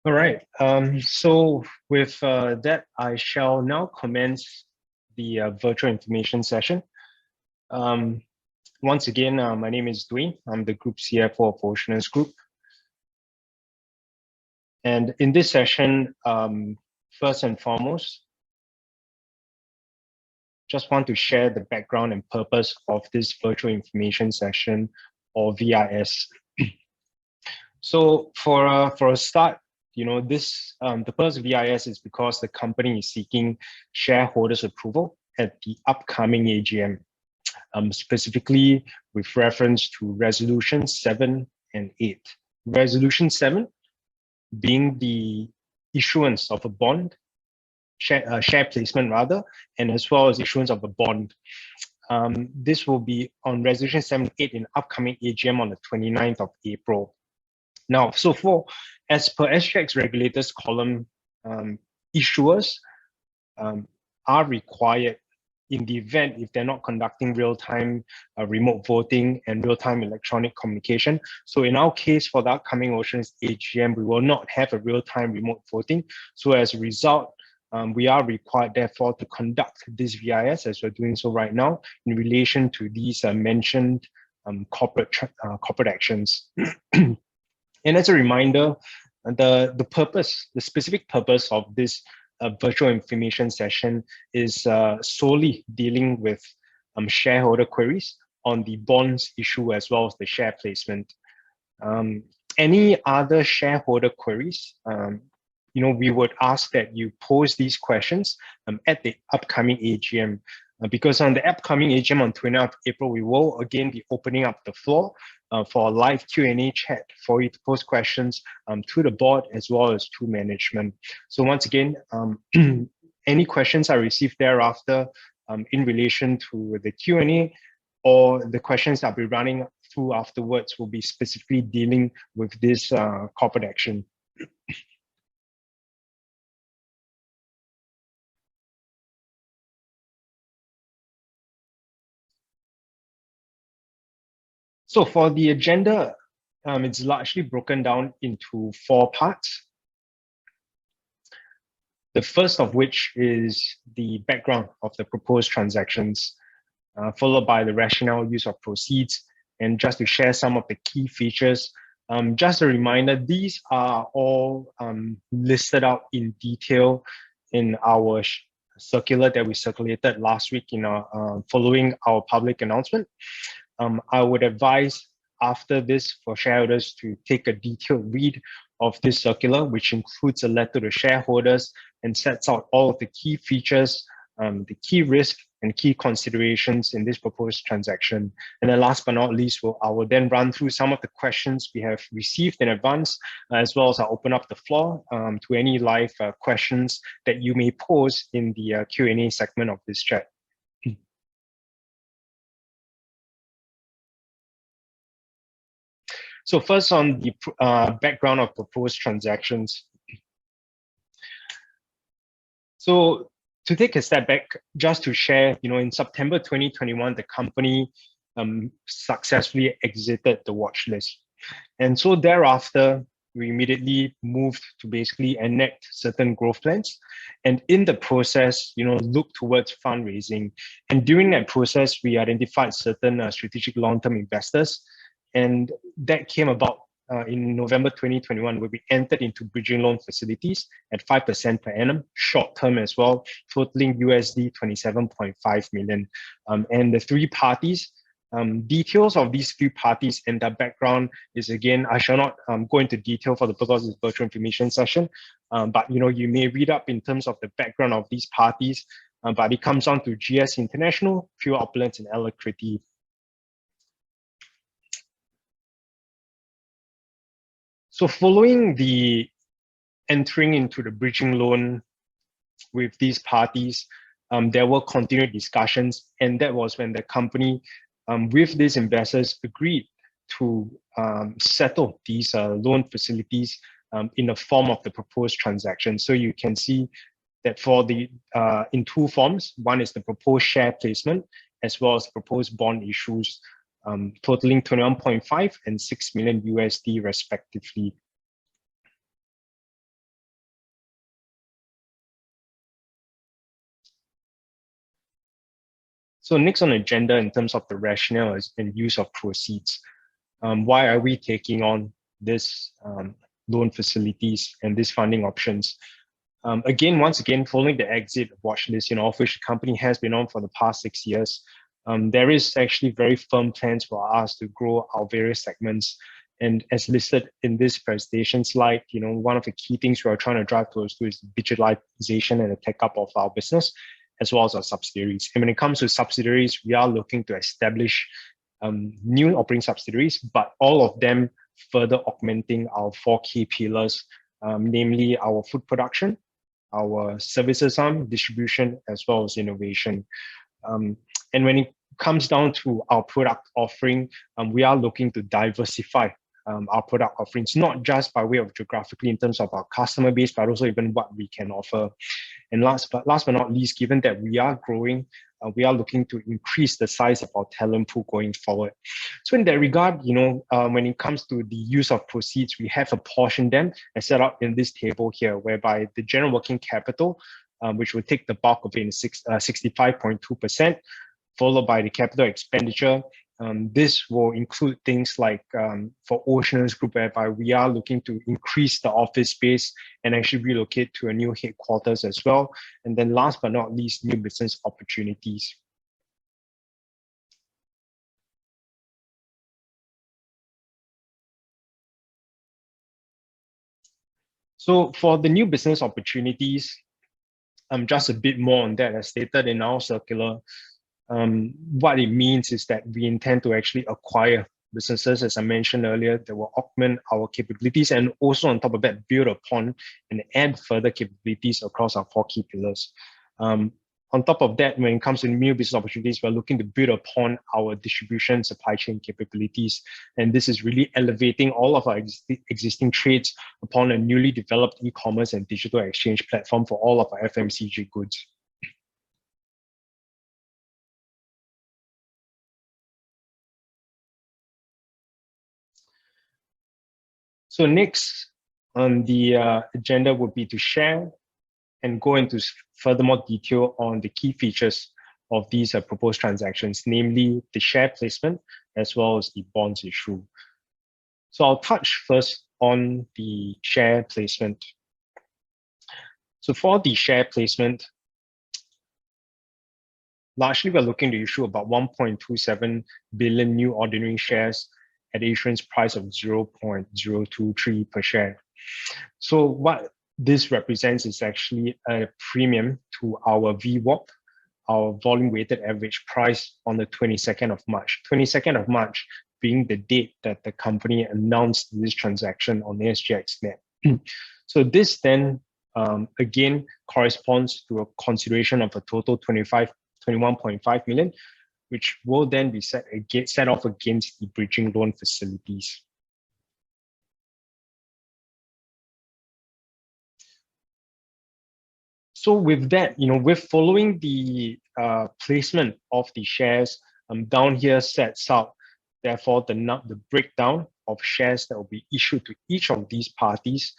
All right. So with that, I shall now commence the virtual information session. Once again, my name is Dwayne. I'm the Group CFO of Oceanus Group. And in this session, first and foremost, just want to share the background and purpose of this virtual information session, or VIS. So for a start, the purpose of VIS is because the company is seeking shareholders' approval at the upcoming AGM, specifically with reference to Resolution 7 and 8. Resolution 7 being the issuance of a bond, share placement rather, and as well as issuance of a bond. This will be on Resolution 7 and 8 in upcoming AGM on the 29th of April. Now, as per SGX regulators column, issuers are required in the event if they're not conducting real-time remote voting and real-time electronic communication. So in our case, for the upcoming Oceanus AGM, we will not have a real-time remote voting. So as a result, we are required, therefore, to conduct this VIS, as we're doing so right now, in relation to these mentioned corporate actions. And as a reminder, the specific purpose of this virtual information session is solely dealing with shareholder queries on the bonds issue as well as the share placement. Any other shareholder queries, we would ask that you pose these questions at the upcoming AGM. Because on the upcoming AGM on 29th April, we will again be opening up the floor for a live Q&A chat for you to pose questions to the board as well as to management. So once again, any questions are received thereafter in relation to the Q&A or the questions I'll be running through afterwards will be specifically dealing with this corporate action. So for the agenda, it's largely broken down into 4 parts. The first of which is the background of the proposed transactions, followed by the rationale, use of proceeds, and just to share some of the key features. Just a reminder, these are all listed out in detail in our circular that we circulated last week following our public announcement. I would advise after this for shareholders to take a detailed read of this circular, which includes a letter to shareholders and sets out all of the key features, the key risk and key considerations in this proposed transaction. And then last but not least, I will then run through some of the questions we have received in advance, as well as I'll open up the floor to any live questions that you may pose in the Q&A segment of this chat. So first on the background of proposed transactions. So to take a step back, just to share, in September 2021, the company successfully exited the watch list. And so thereafter, we immediately moved to basically enact certain growth plans. And in the process, look towards fundraising. And during that process, we identified certain strategic long-term investors. And that came about in November 2021, where we entered into bridging loan facilities at 5% per annum, short-term as well, totaling USD 27.5 million. And the 3 parties, details of these 3 parties and their background is, again, I shall not go into detail for the purpose of this virtual information session, but you may read up in terms of the background of these parties, but it comes down to GS International, Pure Opulence, and Alacrity. So following the entering into the bridging loan with these parties, there were continued discussions, and that was when the company, with these investors, agreed to settle these loan facilities in the form of the proposed transaction. So you can see that for the in 2 forms. One is the proposed share placement, as well as proposed bond issues, totaling 21.5 and $6 million USD respectively. So next on the agenda in terms of the rationale is in use of proceeds. Why are we taking on this loan facilities and these funding options? Once again, following the exit of Watchlist, of which the company has been on for the past 6 years, there is actually very firm plans for us to grow our various segments. And as listed in this presentation slide, one of the key things we are trying to drive towards is digitalization and the tech up of our business, as well as our subsidiaries. And when it comes to subsidiaries, we are looking to establish new operating subsidiaries, but all of them further augmenting our 4 key pillars, namely our food production, our services arm, distribution, as well as innovation. And when it comes down to our product offering, we are looking to diversify our product offerings, not just by way of geographically in terms of our customer base, but also even what we can offer. And last but not least, given that we are growing, we are looking to increase the size of our talent pool going forward. So in that regard, when it comes to the use of proceeds, we have apportioned them and set out in this table here, whereby the general working capital, which will take the bulk of it in 65.2%, followed by the capital expenditure. This will include things like for Oceanus Group, whereby we are looking to increase the office space and actually relocate to a new headquarters as well. And then last but not least, new business opportunities. So for the new business opportunities, just a bit more on that, as stated in our circular. What it means is that we intend to actually acquire businesses, as I mentioned earlier, that will augment our capabilities, and also on top of that, build upon and add further capabilities across our 4 key pillars. On top of that, when it comes to new business opportunities, we're looking to build upon our distribution supply chain capabilities. And this is really elevating all of our existing trades upon a newly developed e-commerce and digital exchange platform for all of our FMCG goods. So next on the agenda would be to share and go into furthermore detail on the key features of these proposed transactions, namely the share placement as well as the bonds issue. So I'll touch first on the share placement. So for the share placement, largely we're looking to issue about 1.27 billion new ordinary shares at the issuance price of 0.023 per share. So what this represents is actually a premium to our VWAP, our volume weighted average price on the 22nd of March. 22nd of March being the date that the company announced this transaction on SGXnet. So this then again corresponds to a consideration of a total 21.5 million, which will then be set off against the bridging loan facilities. So with that, with following the placement of the shares, down here sets out, therefore, the breakdown of shares that will be issued to each of these parties,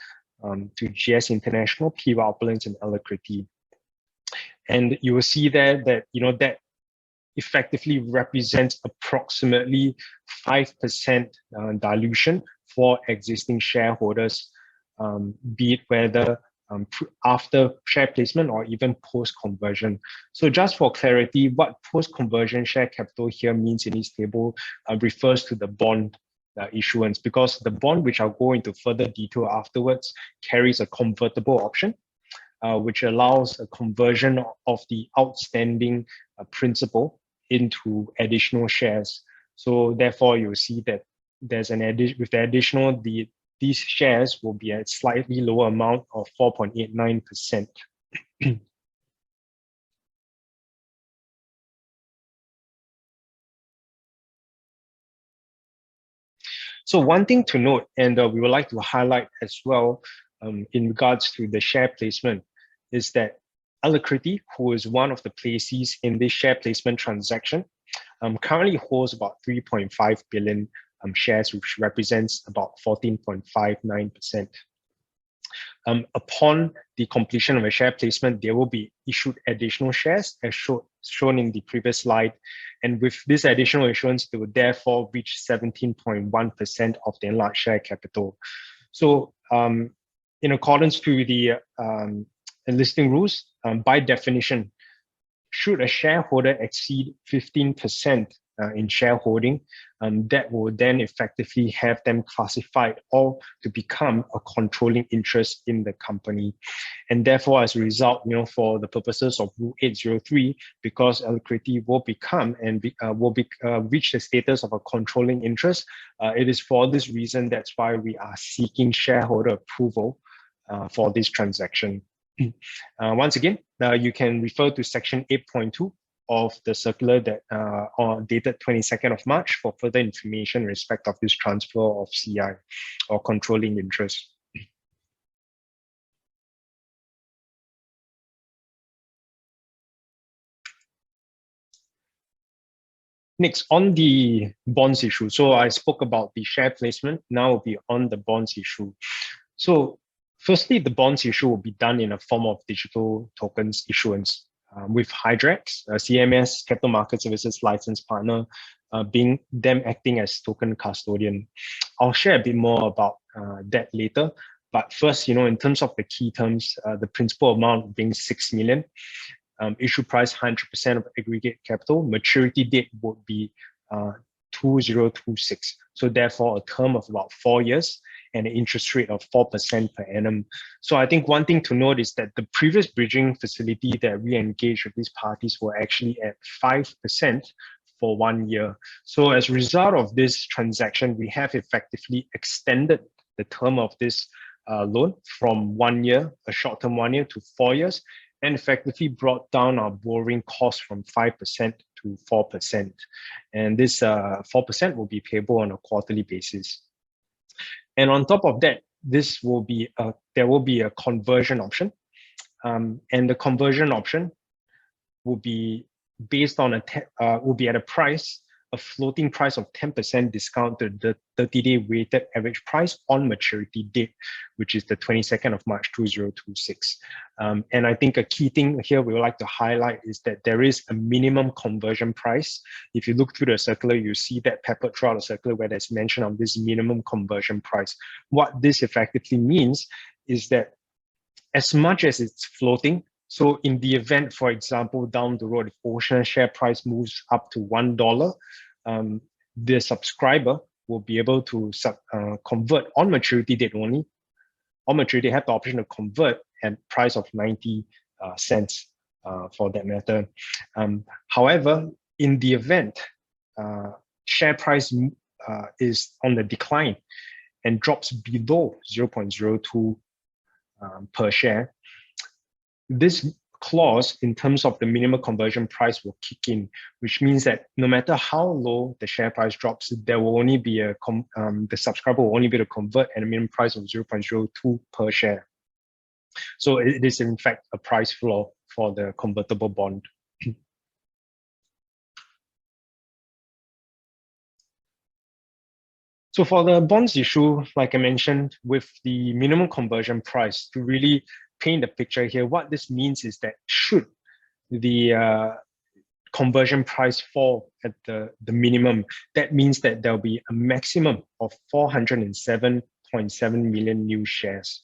to GS International, PY Opulence, and Alacrity. And you will see there that, that effectively represents approximately 5% dilution for existing shareholders, be it whether after share placement or even post-conversion. So just for clarity, what post-conversion share capital here means in this table refers to the bond issuance, because the bond, which I'll go into further detail afterwards, carries a convertible option, which allows a conversion of the outstanding principal into additional shares. So therefore, you'll see that there's an addition with the additional, these shares will be at slightly lower amount of 4.89%. So one thing to note, and we would like to highlight as well in regards to the share placement, is that Alacrity, who is one of the placees in this share placement transaction, currently holds about 3.5 billion shares, which represents about 14.59%. Upon the completion of a share placement, there will be issued additional shares as shown in the previous slide. And with this additional issuance, they would therefore reach 17.1% of the enlarged share capital. So in accordance to the listing rules, by definition, should a shareholder exceed 15% in shareholding, that will then effectively have them classified or to become a controlling interest in the company. And therefore, as a result, for the purposes of Rule 803, because Alacrity will become and reach the status of a controlling interest, it is for this reason that's why we are seeking shareholder approval for this transaction. Once again, you can refer to section 8.2 of the circular that dated 22nd of March for further information in respect of this transfer of CI or controlling interest. Next, on the bonds issue. So I spoke about the share placement. Now we'll be on the bonds issue. So firstly, the bonds issue will be done in a form of digital tokens issuance with Hydrax, CMS, Capital Market Services License Partner, being them acting as token custodian. I'll share a bit more about that later. But first, in terms of the key terms, the principal amount being 6 million, issue price 100% of aggregate capital, maturity date would be 2026. So therefore, a term of about 4 years and an interest rate of 4% per annum. So I think one thing to note is that the previous bridging facility that we engaged with these parties were actually at 5% for 1 year. So as a result of this transaction, we have effectively extended the term of this loan from 1 year, a short-term 1 year, to 4 years, and effectively brought down our borrowing cost from 5% to 4%. And this 4% will be payable on a quarterly basis. And on top of that, there will be a conversion option. And the conversion option will be based on will be at a floating price of 10% discount to the 30-day weighted average price on maturity date, which is the 22nd of March 2026. And I think a key thing here we would like to highlight is that there is a minimum conversion price. If you look through the circular, you see that peppered throughout the circular where there's mention of this minimum conversion price. What this effectively means is that as much as it's floating, so in the event, for example, down the road, if Oceanus share price moves up to $1, the subscriber will be able to convert on maturity date only. On maturity, have the option to convert at price of 90 cents for that matter. However, in the event share price is on the decline and drops below 0.02 per share, this clause in terms of the minimum conversion price will kick in, which means that no matter how low the share price drops, there will only be the subscriber will only be able to convert at a minimum price of 0.02 per share. So it is in fact a price floor for the convertible bond. So for the bonds issue, like I mentioned, with the minimum conversion price, to really paint the picture here, what this means is that should the conversion price fall at the minimum, that means that there'll be a maximum of 407.7 million new shares.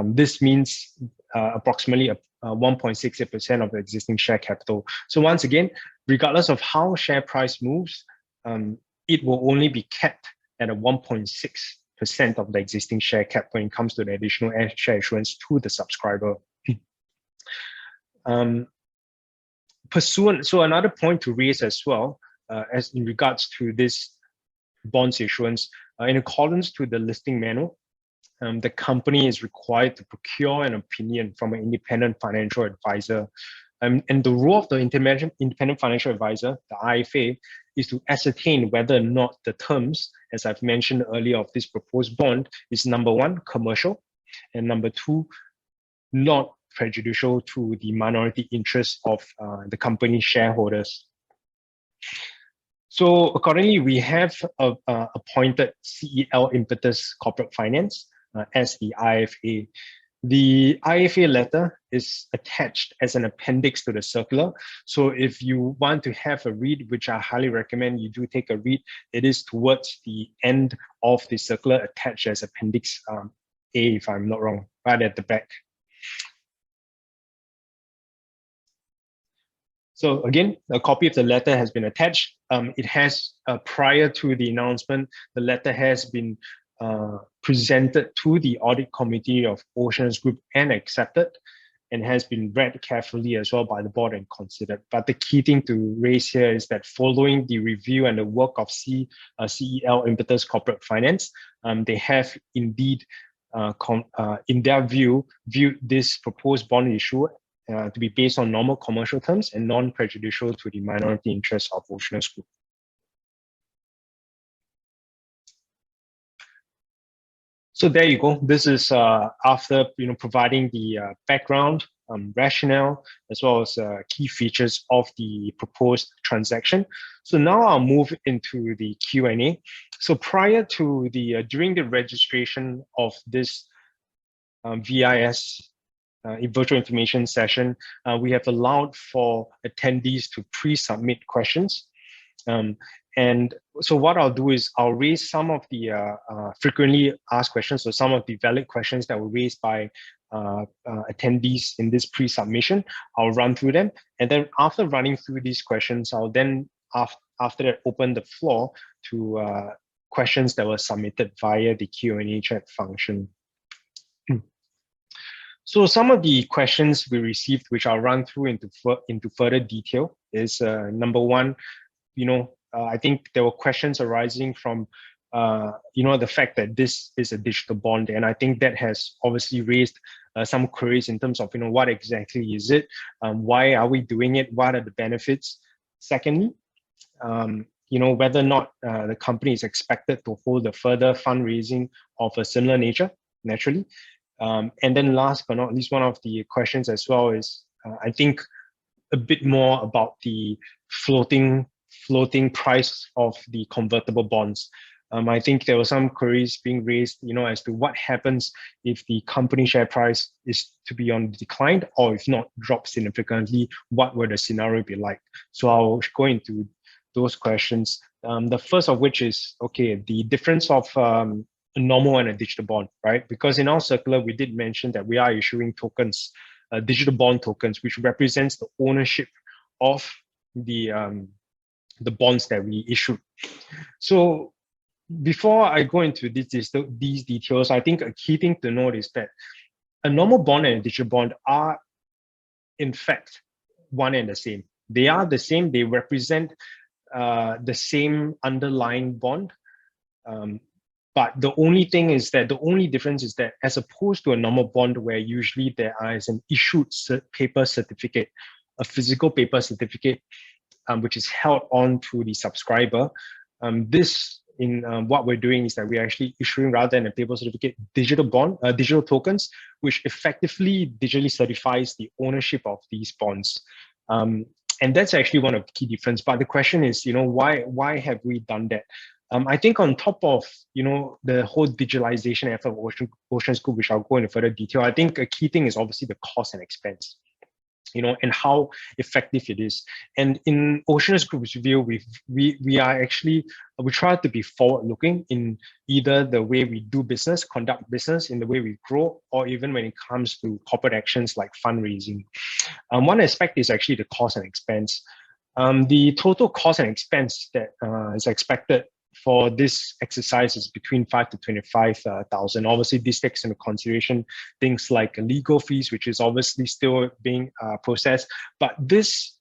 This means approximately 1.68% of the existing share capital. So once again, regardless of how share price moves, it will only be capped at a 1.6% of the existing share cap when it comes to the additional share issuance to the subscriber. So another point to raise as well, as in regards to this bonds issuance, in accordance to the listing manual, the company is required to procure an opinion from an independent financial advisor. And the role of the independent financial advisor, the IFA, is to ascertain whether or not the terms, as I've mentioned earlier, of this proposed bond is number one, commercial, and number two, not prejudicial to the minority interests of the company shareholders. So accordingly, we have appointed CEL Impetus Corporate Finance as the IFA. The IFA letter is attached as an appendix to the circular. So if you want to have a read, which I highly recommend you do take a read, it is towards the end of the circular attached as appendix A, if I'm not wrong, right at the back. So again, a copy of the letter has been attached. It has, prior to the announcement, the letter has been presented to the audit committee of Oceanus Group and accepted, and has been read carefully as well by the board and considered. But the key thing to raise here is that following the review and the work of CEL Impetus Corporate Finance, they have indeed, in their view, viewed this proposed bond issue to be based on normal commercial terms and non-prejudicial to the minority interests of Oceanus Group. So there you go. This is after providing the background, rationale, as well as key features of the proposed transaction. So now I'll move into the Q&A. So prior to the during the registration of this VIS virtual information session, we have allowed for attendees to pre-submit questions. And so what I'll do is I'll raise some of the frequently asked questions, so some of the valid questions that were raised by attendees in this pre-submission. I'll run through them. And then after running through these questions, I'll then, after that, open the floor to questions that were submitted via the Q&A chat function. So some of the questions we received, which I'll run through into further detail, is number one, I think there were questions arising from, the fact that this is a digital bond. And I think that has obviously raised some queries in terms of, what exactly is it? Why are we doing it? What are the benefits? Secondly, whether or not the company is expected to hold a further fundraising of a similar nature, naturally. And then last but not least, one of the questions as well is, I think, a bit more about the floating price of the convertible bonds. I think there were some queries being raised, as to what happens if the company share price is to be on decline, or if not, drop significantly, what would the scenario be like? So I'll go into those questions. The first of which is, okay, the difference of a normal and a digital bond, right? Because in our circular, we did mention that we are issuing tokens, digital bond tokens, which represents the ownership of the bonds that we issue. So before I go into these details, I think a key thing to note is that a normal bond and a digital bond are, in fact, one and the same. They are the same. They represent the same underlying bond. But the only thing is that the only difference is that, as opposed to a normal bond where usually there is an issued paper certificate, a physical paper certificate, which is held on to the subscriber, what we're doing is that we're actually issuing, rather than a paper certificate, digital tokens, which effectively digitally certifies the ownership of these bonds. And that's actually one of the key differences. But the question is, why have we done that? I think on top of, the whole digitalization effort of Oceanus Group, which I'll go into further detail, I think a key thing is obviously the cost and expense, and how effective it is. And in Oceanus Group's view, we try to be forward-looking in either the way we do business, conduct business, in the way we grow, or even when it comes to corporate actions like fundraising. One aspect is actually the cost and expense. The total cost and expense that is expected for this exercise is between 5 to 25,000. Obviously, this takes into consideration things like legal fees, which is obviously still being processed. But this,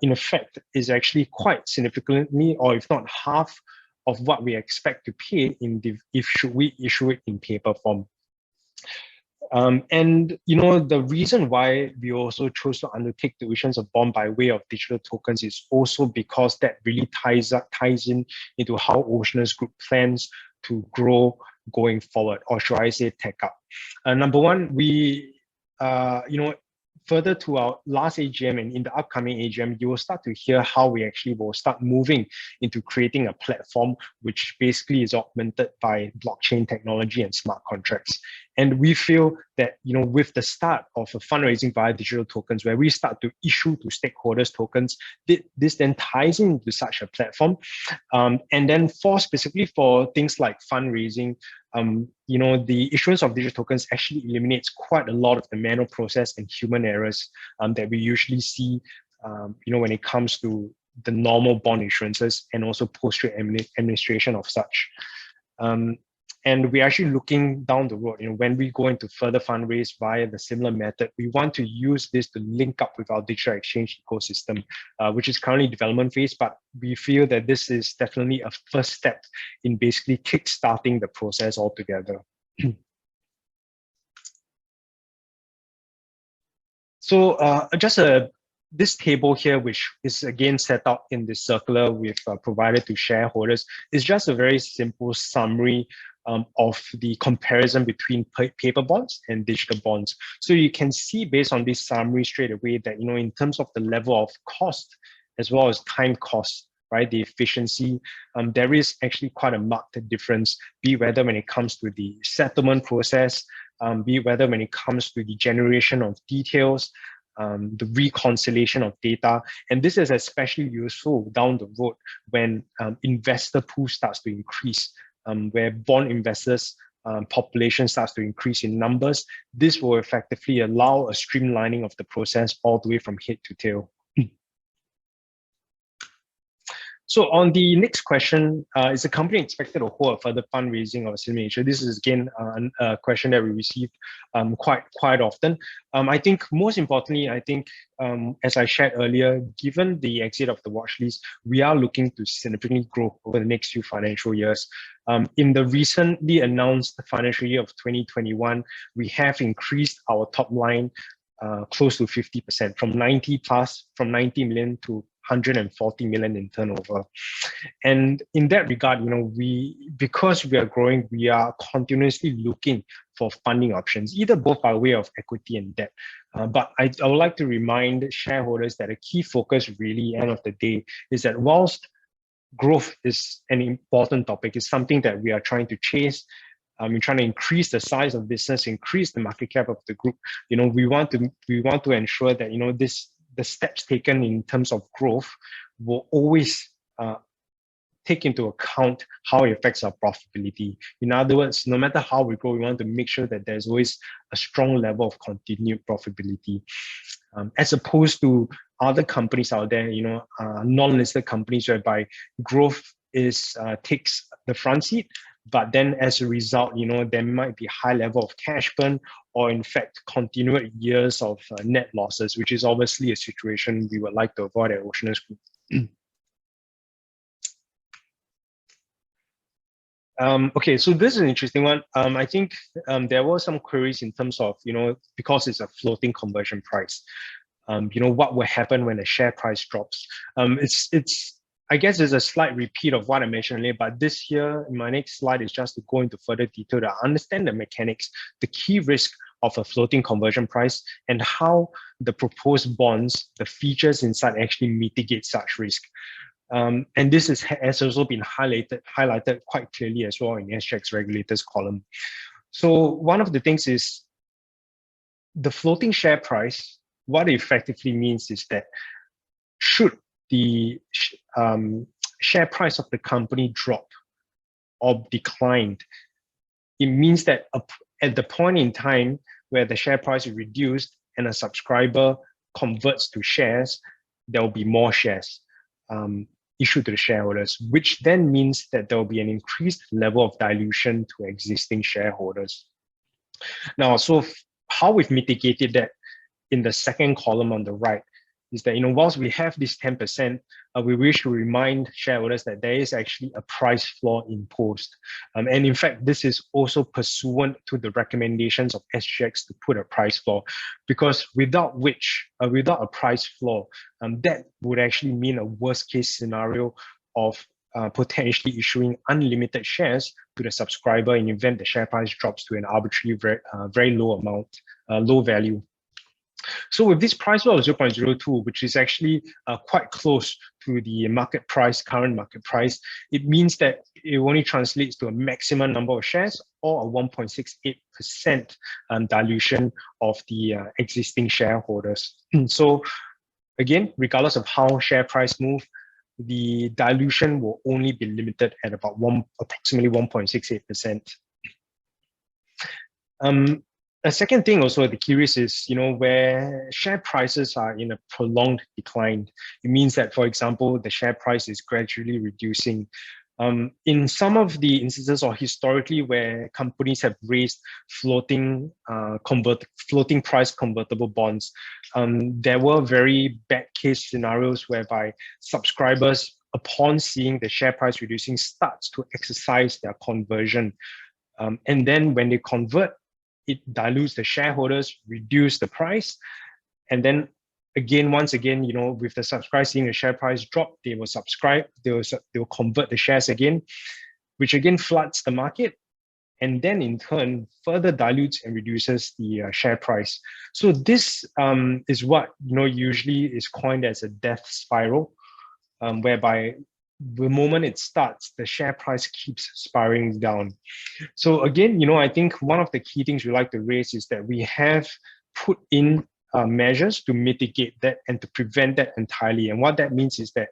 in effect, is actually quite significantly, or if not half, of what we expect to pay if we issue it in paper form. And the reason why we also chose to undertake the issuance of bond by way of digital tokens is also because that really ties in into how Oceanus Group plans to grow going forward, or should I say tech up. Number one, we further to our last AGM and in the upcoming AGM, you will start to hear how we actually will start moving into creating a platform which basically is augmented by blockchain technology and smart contracts. And we feel that, with the start of a fundraising via digital tokens, where we start to issue to stakeholders tokens, this then ties into such a platform. And then specifically for things like fundraising, the issuance of digital tokens actually eliminates quite a lot of the manual process and human errors that we usually see, when it comes to the normal bond issuances and also post-trade administration of such. And we're actually looking down the road, when we go into further fundraise via the similar method, we want to use this to link up with our digital exchange ecosystem, which is currently development phase, but we feel that this is definitely a first step in basically kickstarting the process altogether. So this table here, which is again set out in this circular we've provided to shareholders, is just a very simple summary of the comparison between paper bonds and digital bonds. So you can see based on this summary straight away that, in terms of the level of cost, as well as time cost, right, the efficiency, there is actually quite a marked difference, be whether when it comes to the settlement process, be whether when it comes to the generation of details, the reconciliation of data. And this is especially useful down the road when investor pool starts to increase, where bond investors population starts to increase in numbers. This will effectively allow a streamlining of the process all the way from head to tail. So on the next question, is the company expected to hold a further fundraising of a similar nature? This is again a question that we received quite often. I think most importantly, as I shared earlier, given the exit of the watch list, we are looking to significantly grow over the next few financial years. In the recently announced financial year of 2021, we have increased our top line close to 50%, from 90 million to 140 million in turnover. And in that regard, because we are growing, we are continuously looking for funding options, either both by way of equity and debt. But I would like to remind shareholders that a key focus really, end of the day, is that whilst growth is an important topic, it's something that we are trying to chase. We're trying to increase the size of business, increase the market cap of the group. We want to ensure that the steps taken in terms of growth will always take into account how it affects our profitability. In other words, no matter how we grow, we want to make sure that there's always a strong level of continued profitability, as opposed to other companies out there, non-listed companies whereby growth takes the front seat. But then as a result, there might be high level of cash burn, or in fact, continued years of net losses, which is obviously a situation we would like to avoid at Oceanus Group. Okay, so this is an interesting one. I think there were some queries in terms of, because it's a floating conversion price, what will happen when the share price drops? I guess it's a slight repeat of what I mentioned earlier, but this here, in my next slide, is just to go into further detail to understand the mechanics, the key risk of a floating conversion price, and how the proposed bonds, the features inside actually mitigate such risk. And this has also been highlighted quite clearly as well in SGX regulators column. So one of the things is the floating share price. What it effectively means is that should the share price of the company drop or declined, it means that at the point in time where the share price is reduced and a subscriber converts to shares, there will be more shares issued to the shareholders, which then means that there will be an increased level of dilution to existing shareholders. Now, so how we've mitigated that in the second column on the right is that, whilst we have this 10%, we wish to remind shareholders that there is actually a price floor imposed. And in fact, this is also pursuant to the recommendations of SGX to put a price floor, because without a price floor, that would actually mean a worst case scenario of potentially issuing unlimited shares to the subscriber in the event the share price drops to an arbitrary, very low amount, low value. So with this price flow of 0.02, which is actually quite close to the market price, current market price, it means that it only translates to a maximum number of shares or a 1.68% dilution of the existing shareholders. So again, regardless of how share price move, the dilution will only be limited at about approximately 1.68%. A second thing also, the curious is, where share prices are in a prolonged decline, it means that, for example, the share price is gradually reducing. In some of the instances or historically where companies have raised floating price convertible bonds, there were very bad case scenarios whereby subscribers, upon seeing the share price reducing, starts to exercise their conversion. And then when they convert, it dilutes the shareholders, reduce the price. And then again, once again, with the subscribers seeing the share price drop, they will subscribe, they will convert the shares again, which again floods the market. And then in turn, further dilutes and reduces the share price. So this is what, usually is coined as a death spiral, whereby the moment it starts, the share price keeps spiraling down. So again, I think one of the key things we like to raise is that we have put in measures to mitigate that and to prevent that entirely. And what that means is that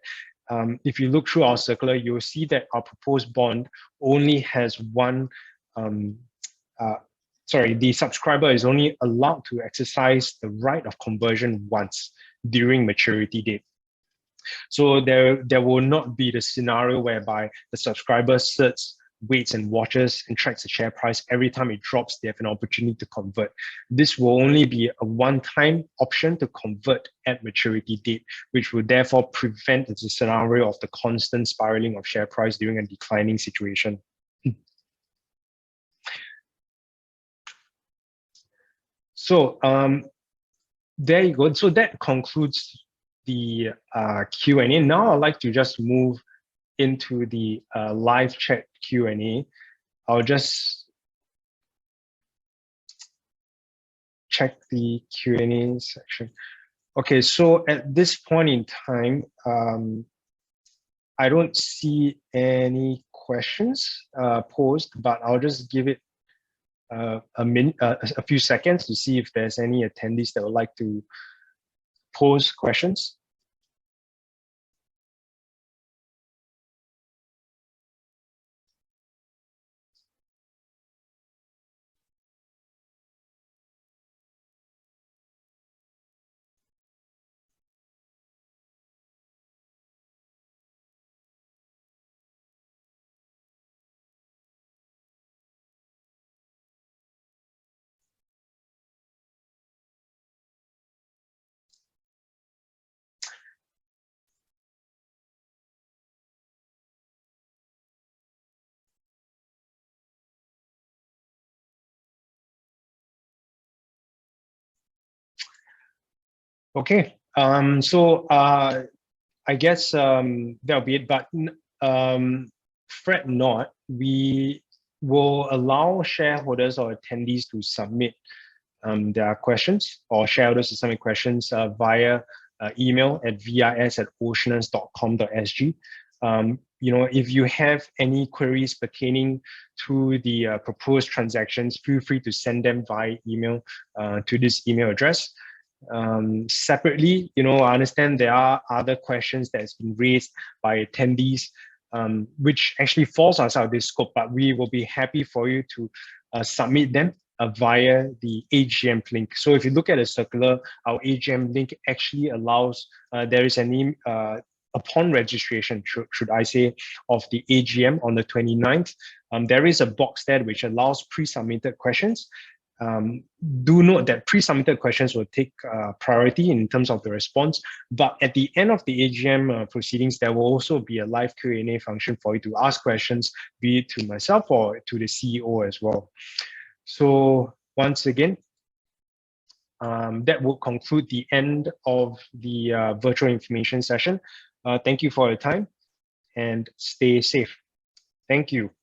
if you look through our circular, you'll see that our proposed bond only has one, the subscriber is only allowed to exercise the right of conversion once during maturity date. So there will not be the scenario whereby the subscriber sits, waits and watches and tracks the share price. Every time it drops, they have an opportunity to convert. This will only be a one-time option to convert at maturity date, which will therefore prevent the scenario of the constant spiraling of share price during a declining situation. So there you go. So that concludes the Q&A. Now I'd like to just move into the live chat Q&A. I'll just check the Q&A section. Okay, so at this point in time, I don't see any questions posed, but I'll just give it a few seconds to see if there's any attendees that would like to pose questions. Okay, so I guess that'll be it, but fret not. We will allow shareholders or attendees to submit their questions, or shareholders to submit questions via email at vis@oceanus.com.sg. If you have any queries pertaining to the proposed transactions, feel free to send them via email to this email address. Separately, I understand there are other questions that's been raised by attendees, which actually falls outside of this scope, but we will be happy for you to submit them via the AGM link. So if you look at the circular, our AGM link actually allows, there is an upon registration, should I say, of the AGM on the 29th, there is a box there which allows pre-submitted questions. Do note that pre-submitted questions will take priority in terms of the response, but at the end of the AGM proceedings, there will also be a live Q&A function for you to ask questions, be it to myself or to the CEO as well. So once again, that will conclude the end of the virtual information session. Thank you for your time and stay safe. Thank you.